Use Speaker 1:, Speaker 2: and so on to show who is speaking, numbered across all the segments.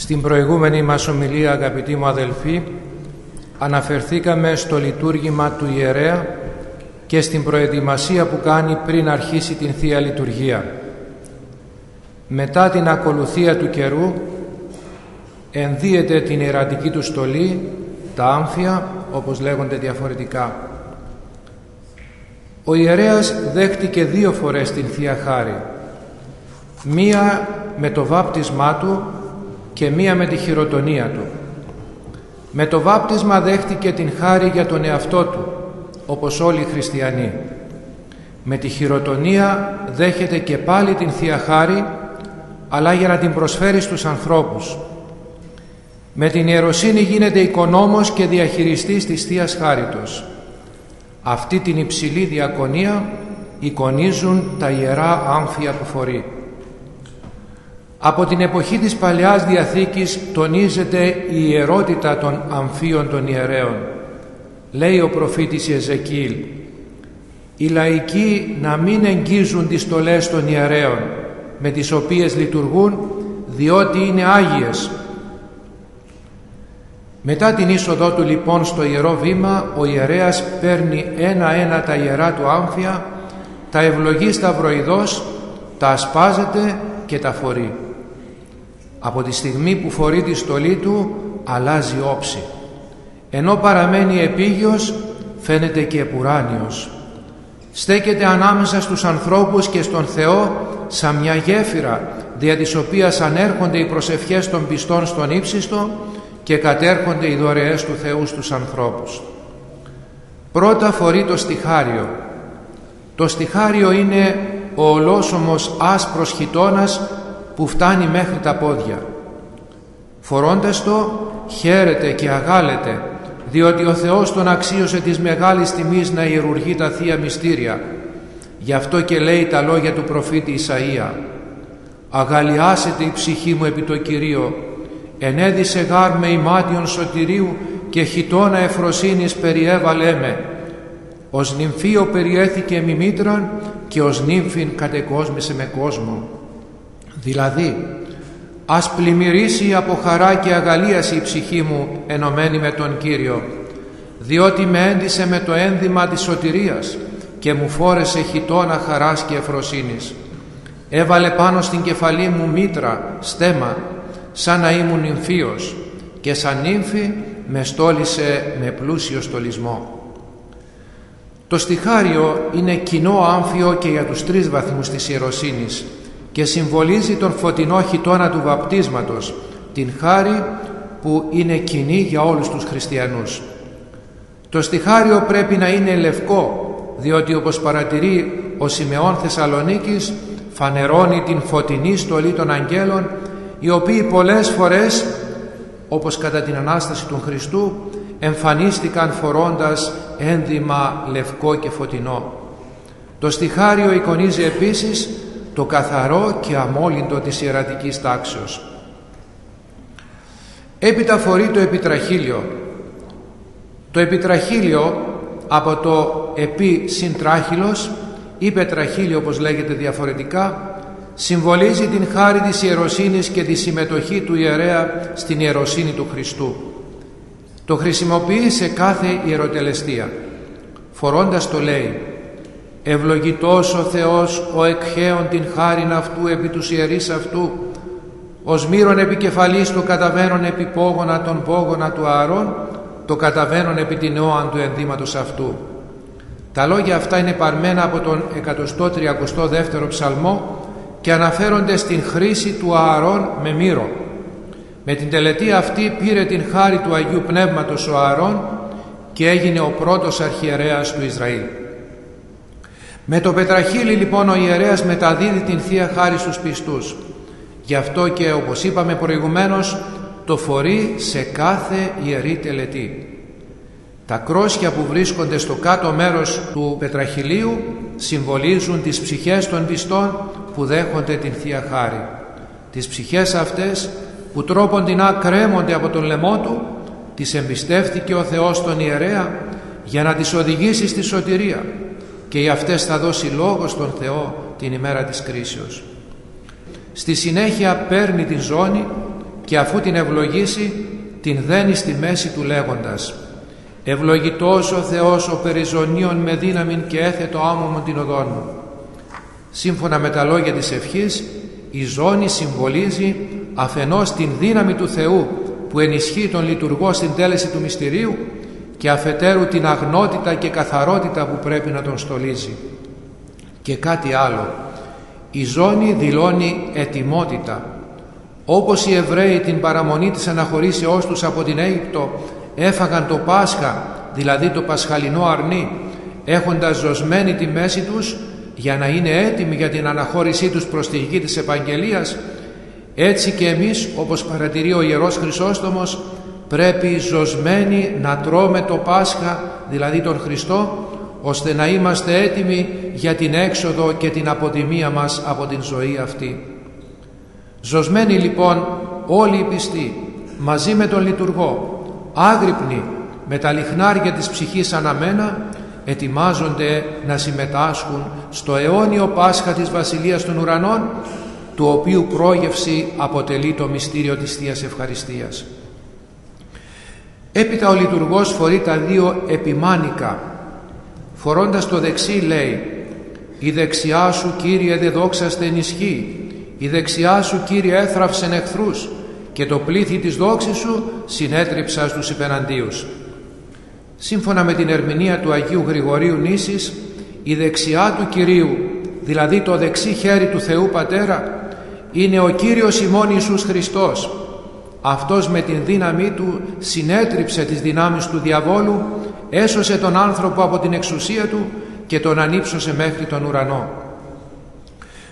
Speaker 1: Στην προηγούμενη μας ομιλία, αγαπητοί μου αδελφοί, αναφερθήκαμε στο λειτουργήμα του ιερέα και στην προετοιμασία που κάνει πριν αρχίσει την Θεία Λειτουργία. Μετά την ακολουθία του καιρού ενδύεται την ιερατική του στολή, τα άμφια, όπως λέγονται διαφορετικά. Ο ιερέας δέχτηκε 2 φορές την Θεία Χάρη, μία με το βάπτισμά του και μία με τη χειροτονία του. Με το βάπτισμα δέχτηκε την χάρη για τον εαυτό του, όπως όλοι οι χριστιανοί. Με τη χειροτονία δέχεται και πάλι την Θεία Χάρη, αλλά για να την προσφέρει στους ανθρώπους. Με την ιεροσύνη γίνεται οικονόμος και διαχειριστής της Θείας Χάριτος. Αυτή την υψηλή διακονία εικονίζουν τα ιερά άμφια που φορεί. Από την εποχή της Παλαιάς Διαθήκης τονίζεται η ιερότητα των αμφίων των ιερέων. Λέει ο προφήτης Εζεκίηλ: «Οι λαϊκοί να μην εγγίζουν τις στολές των ιερέων με τις οποίες λειτουργούν, διότι είναι άγιες». Μετά την είσοδό του λοιπόν στο Ιερό Βήμα, ο ιερέας παίρνει ένα-ένα τα ιερά του άμφια, τα ευλογεί σταυροειδώς, τα ασπάζεται και τα φορεί. Από τη στιγμή που φορεί τη στολή του αλλάζει όψη. Ενώ παραμένει επίγειος, φαίνεται και επουράνιος. Στέκεται ανάμεσα στους ανθρώπους και στον Θεό σαν μια γέφυρα, δια της οποίας ανέρχονται οι προσευχές των πιστών στον ύψιστο και κατέρχονται οι δωρεές του Θεού στους ανθρώπους. Πρώτα φορεί το στιχάριο. Το στιχάριο είναι ο ολόσωμος άσπρος χιτώνας που φτάνει μέχρι τα πόδια. Φορώντας το, χαίρεται και αγάλεται, διότι ο Θεός τον αξίωσε της μεγάλης τιμής να ιερουργεί τα Θεία Μυστήρια. Γι' αυτό και λέει τα λόγια του προφήτη Ισαΐα: «Αγαλιάσετε η ψυχή μου επί το Κυρίο, ενέδισε γάρ με ημάτιον σωτηρίου και χιτώνα ευφροσύνης περιέβαλέ με. Ως νυμφίο περιέθηκε μη μήτραν και ως νύμφην κατεκόσμησε με κόσμο». Δηλαδή, ας πλημμυρίσει από χαρά και αγαλίαση η ψυχή μου ενωμένη με τον Κύριο, διότι με έντυσε με το ένδυμα της σωτηρίας και μου φόρεσε χιτώνα χαράς και ευφροσύνης. Έβαλε πάνω στην κεφαλή μου μήτρα, στέμμα, σαν να ήμουν νυμφίος, και σαν νύμφη με στόλισε με πλούσιο στολισμό. Το στιχάριο είναι κοινό άμφιο και για τους 3 βαθμούς της ιεροσύνης και συμβολίζει τον φωτεινό χιτώνα του βαπτίσματος, την χάρη που είναι κοινή για όλους τους χριστιανούς. Το στιχάριο πρέπει να είναι λευκό, διότι όπως παρατηρεί ο Σιμεών Θεσσαλονίκης, φανερώνει την φωτεινή στολή των αγγέλων, οι οποίοι πολλές φορές, όπως κατά την Ανάσταση του Χριστού, εμφανίστηκαν φορώντας ένδυμα λευκό και φωτεινό. Το στιχάριο εικονίζει επίσης το καθαρό και αμόλυντο της ιερατικής τάξεως. Έπειτα φορεί το επιτραχύλιο. Το επιτραχύλιο από το επί συν τράχυλος ή πετραχύλιο, όπως λέγεται διαφορετικά, συμβολίζει την χάρη της ιεροσύνης και τη συμμετοχή του ιερέα στην ιεροσύνη του Χριστού. Το χρησιμοποιεί σε κάθε ιεροτελεστία. Φορώντας το λέει: «Ευλογητός ο Θεός ο εκχέων την χάριν αυτού επί τους ιερείς αυτού, ως μύρον επικεφαλής το καταβαίνον επί πόγωνα τον πόγωνα του Ααρών, το καταβαίνον επί την όαν του ενδύματος αυτού». Τα λόγια αυτά είναι παρμένα από τον 132ο ψαλμό και αναφέρονται στην χρήση του Ααρών με μύρο. Με την τελετή αυτή πήρε την χάρη του Αγίου Πνεύματος ο Ααρών και έγινε ο πρώτος αρχιερέας του Ισραήλ. Με το πετραχύλι λοιπόν ο ιερέας μεταδίδει την Θεία Χάρη στους πιστούς. Γι' αυτό και, όπως είπαμε προηγουμένως, το φορεί σε κάθε ιερή τελετή. Τα κρόσια που βρίσκονται στο κάτω μέρος του πετραχυλίου συμβολίζουν τις ψυχές των πιστών που δέχονται την Θεία Χάρη. Τις ψυχές αυτές που τρόποντινά κρέμονται από τον λαιμό του, τις εμπιστεύτηκε ο Θεός στον ιερέα για να τις οδηγήσει στη σωτηρία, και για αυτές θα δώσει λόγο στον Θεό την ημέρα της κρίσεως. Στη συνέχεια παίρνει τη ζώνη και αφού την ευλογήσει την δένει στη μέση του λέγοντας: «Ευλογητός ο Θεός ο περιζωνίων με δύναμην και έθετο άμωμον την οδόν μου». Σύμφωνα με τα λόγια της ευχής, η ζώνη συμβολίζει αφενός την δύναμη του Θεού που ενισχύει τον λειτουργό στην τέλεση του μυστηρίου και αφετέρου την αγνότητα και καθαρότητα που πρέπει να τον στολίζει. Και κάτι άλλο, η ζώνη δηλώνει ετοιμότητα. Όπως οι Εβραίοι την παραμονή της αναχωρήσεώς τους από την Αίγυπτο έφαγαν το Πάσχα, δηλαδή το πασχαλινό αρνί, έχοντας ζωσμένη τη μέση τους για να είναι έτοιμοι για την αναχώρησή τους προς τη γη της Επαγγελίας, έτσι και εμείς, όπως παρατηρεί ο Ιερός Χρυσόστομος, πρέπει ζωσμένοι να τρώμε το Πάσχα, δηλαδή τον Χριστό, ώστε να είμαστε έτοιμοι για την έξοδο και την αποδημία μας από την ζωή αυτή. Ζωσμένοι λοιπόν όλοι οι πιστοί, μαζί με τον λειτουργό, άγρυπνοι με τα λιχνάρια της ψυχής αναμένα, ετοιμάζονται να συμμετάσχουν στο αιώνιο Πάσχα της Βασιλείας των Ουρανών, του οποίου πρόγευση αποτελεί το μυστήριο της Θείας Ευχαριστίας. Έπειτα ο λειτουργός φορεί τα δύο επιμάνικα. Φορώντας το δεξί λέει: «Η δεξιά σου, Κύριε, δε δόξαστε ενισχύει, η δεξιά σου, Κύριε, έθραυσεν εχθρούς και το πλήθη της δόξης σου συνέτριψα στους υπεναντίους». Σύμφωνα με την ερμηνεία του Αγίου Γρηγορίου Νήσης, η δεξιά του Κυρίου, δηλαδή το δεξί χέρι του Θεού Πατέρα, είναι ο Κύριος ημών Ιησούς Χριστός. Αυτός με την δύναμή του συνέτριψε τις δυνάμεις του διαβόλου, έσωσε τον άνθρωπο από την εξουσία του και τον ανύψωσε μέχρι τον ουρανό.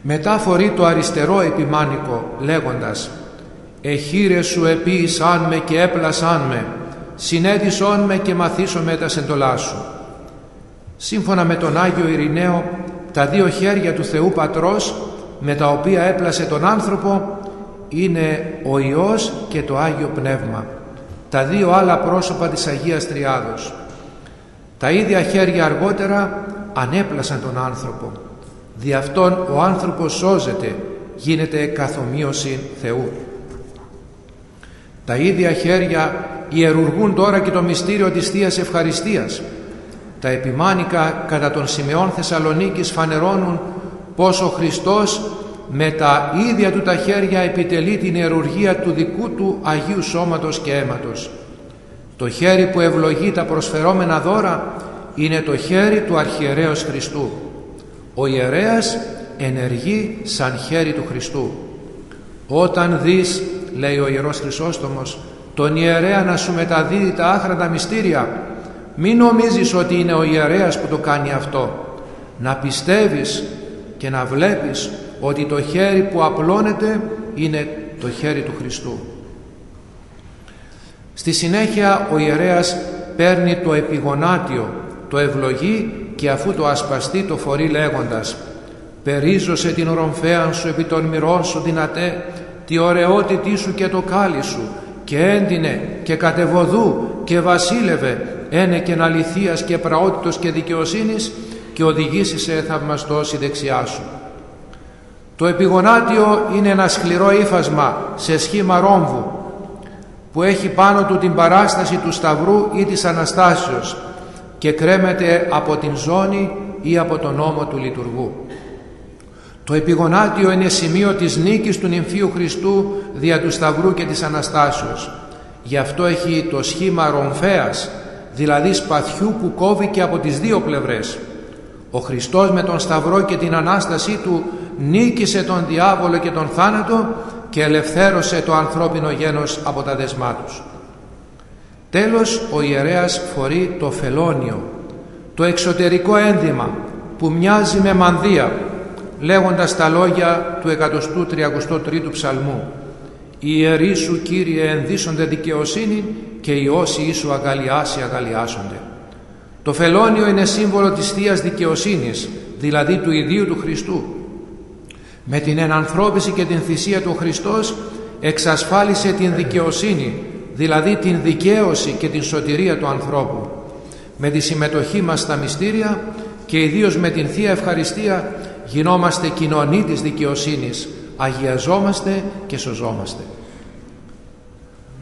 Speaker 1: Μετά φορεί το αριστερό επιμάνικο λέγοντας: «Εχείρες σου επίησαν με και έπλασαν με, συνέτησον με και μαθήσομαι τα σεντολά σου». Σύμφωνα με τον Άγιο Ειρηναίο, τα δύο χέρια του Θεού Πατρός με τα οποία έπλασε τον άνθρωπο είναι ο Υιός και το Άγιο Πνεύμα, τα δύο άλλα πρόσωπα της Αγίας Τριάδος. Τα ίδια χέρια αργότερα ανέπλασαν τον άνθρωπο. Δι' αυτόν ο άνθρωπος σώζεται, γίνεται καθομοίωση Θεού. Τα ίδια χέρια ιερουργούν τώρα και το μυστήριο της Θείας Ευχαριστίας. Τα επιμάνικα κατά τον Σιμεών Θεσσαλονίκης φανερώνουν πως ο Χριστός με τα ίδια του τα χέρια επιτελεί την ιερουργία του δικού του Αγίου Σώματος και αίματος. Το χέρι που ευλογεί τα προσφερόμενα δώρα είναι το χέρι του Αρχιερέως Χριστού. Ο ιερέας ενεργεί σαν χέρι του Χριστού. Όταν δεις, λέει ο Ιερός Χρυσόστομος, τον ιερέα να σου μεταδίδει τα άχρατα μυστήρια, μην νομίζεις ότι είναι ο ιερέας που το κάνει αυτό. Να πιστεύεις και να βλέπεις ότι το χέρι που απλώνεται είναι το χέρι του Χριστού. Στη συνέχεια ο ιερέας παίρνει το επιγονάτιο, το ευλογεί και αφού το ασπαστεί το φορεί λέγοντας: «Περίζωσε την ορομφέαν σου επί των μυρών σου δυνατέ, τη ωραιότητή σου και το κάλλι σου, και έντινε και κατεβοδού και βασίλευε, ένε και αληθείας και πραότητος και δικαιοσύνης, και οδηγήσει σε θαυμαστός η δεξιά σου». Το επιγονάτιο είναι ένα σκληρό ύφασμα σε σχήμα ρόμβου που έχει πάνω του την παράσταση του Σταυρού ή της Αναστάσεως και κρέμεται από την ζώνη ή από τον ώμο του λειτουργού. Το επιγονάτιο είναι σημείο της νίκης του νυμφίου Χριστού δια του Σταυρού και της Αναστάσεως. Γι' αυτό έχει το σχήμα ρομφέας, δηλαδή σπαθιού που κόβει και από τις δύο πλευρές. Ο Χριστός με τον Σταυρό και την Ανάστασή του νίκησε τον διάβολο και τον θάνατο και ελευθέρωσε το ανθρώπινο γένος από τα δεσμά τους. Τέλος, ο ιερέας φορεί το φελόνιο, το εξωτερικό ένδυμα που μοιάζει με μανδύα, λέγοντας τα λόγια του 133ου ψαλμού: «Οι ιεροί σου, Κύριε, ενδύσσονται δικαιοσύνη και οι όσοι σου αγαλιάσει αγαλιάσονται». Το φελόνιο είναι σύμβολο της Θείας Δικαιοσύνης, δηλαδή του ιδίου του Χριστού. Με την ενανθρώπιση και την θυσία του Χριστός εξασφάλισε την δικαιοσύνη, δηλαδή την δικαίωση και την σωτηρία του ανθρώπου. Με τη συμμετοχή μας στα μυστήρια και ιδίως με την Θεία Ευχαριστία γινόμαστε κοινωνοί της δικαιοσύνης, αγιαζόμαστε και σωζόμαστε.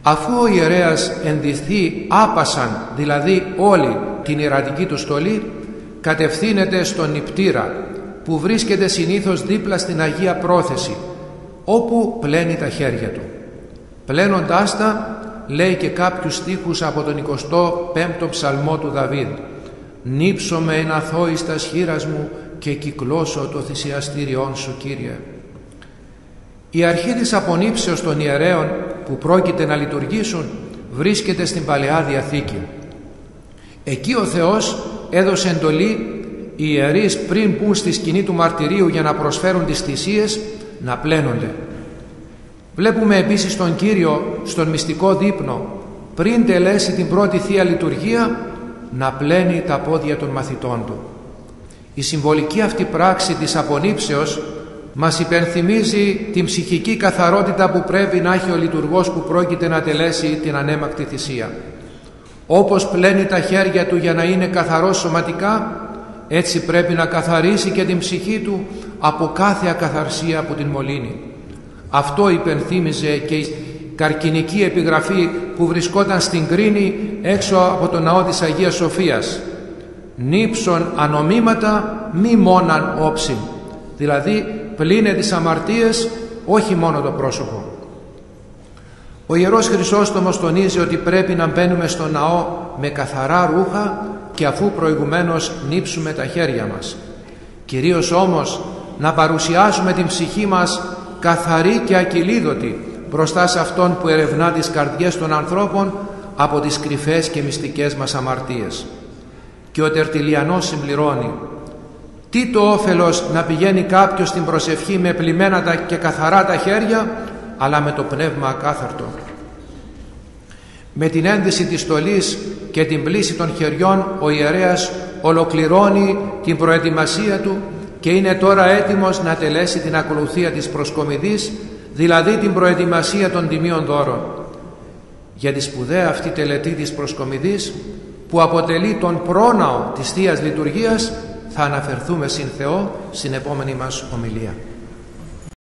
Speaker 1: Αφού ο ιερέας ενδυθεί άπασαν, δηλαδή όλη την ιερατική του στολή, κατευθύνεται στον νηπτήρα που βρίσκεται συνήθως δίπλα στην Αγία Πρόθεση, όπου πλένει τα χέρια του. Πλένοντάς τα, λέει και κάποιους στίχους από τον 25ο ψαλμό του Δαβίδ: «Νύψομαι εν αθώης τας χείρας μου και κυκλώσω το θυσιαστήριόν σου, Κύριε». Η αρχή της απονύψεως των ιερέων που πρόκειται να λειτουργήσουν βρίσκεται στην Παλαιά Διαθήκη. Εκεί ο Θεός έδωσε εντολή οι ιερείς πριν μπουν στη σκηνή του μαρτυρίου για να προσφέρουν τις θυσίες να πλένονται. Βλέπουμε επίσης τον Κύριο στον μυστικό δείπνο πριν τελέσει την πρώτη Θεία Λειτουργία να πλένει τα πόδια των μαθητών του. Η συμβολική αυτή πράξη της απονύψεως μας υπενθυμίζει την ψυχική καθαρότητα που πρέπει να έχει ο λειτουργός που πρόκειται να τελέσει την ανέμακτη θυσία. Όπως πλένει τα χέρια του για να είναι καθαρός σωματικά, έτσι πρέπει να καθαρίσει και την ψυχή του από κάθε ακαθαρσία που την μολύνει. Αυτό υπενθύμιζε και η καρκινική επιγραφή που βρισκόταν στην Κρίνη έξω από το ναό της Αγίας Σοφίας: «Νύψον ανομήματα μη μόναν όψιν», δηλαδή πλύνε τις αμαρτίες, όχι μόνο το πρόσωπο. Ο Ιερός Χρυσόστομος τονίζει ότι πρέπει να μπαίνουμε στο ναό με καθαρά ρούχα και αφού προηγουμένως νύψουμε τα χέρια μας. Κυρίως όμως να παρουσιάσουμε την ψυχή μας καθαρή και ακυλίδωτη μπροστά σε Αυτόν που ερευνά τις καρδιές των ανθρώπων από τις κρυφές και μυστικές μας αμαρτίες. Και ο Τερτιλιανός συμπληρώνει: «Τι το όφελος να πηγαίνει κάποιος στην προσευχή με πλημμένα και καθαρά τα χέρια, αλλά με το πνεύμα ακάθαρτο». Με την ένδυση της στολής και την πλύση των χεριών ο ιερέας ολοκληρώνει την προετοιμασία του και είναι τώρα έτοιμος να τελέσει την ακολουθία της προσκομιδής, δηλαδή την προετοιμασία των τιμίων δώρων. Για τη σπουδαία αυτή τελετή της προσκομιδής, που αποτελεί τον πρόναο της Θείας Λειτουργίας, θα αναφερθούμε συν Θεό στην επόμενη μας ομιλία.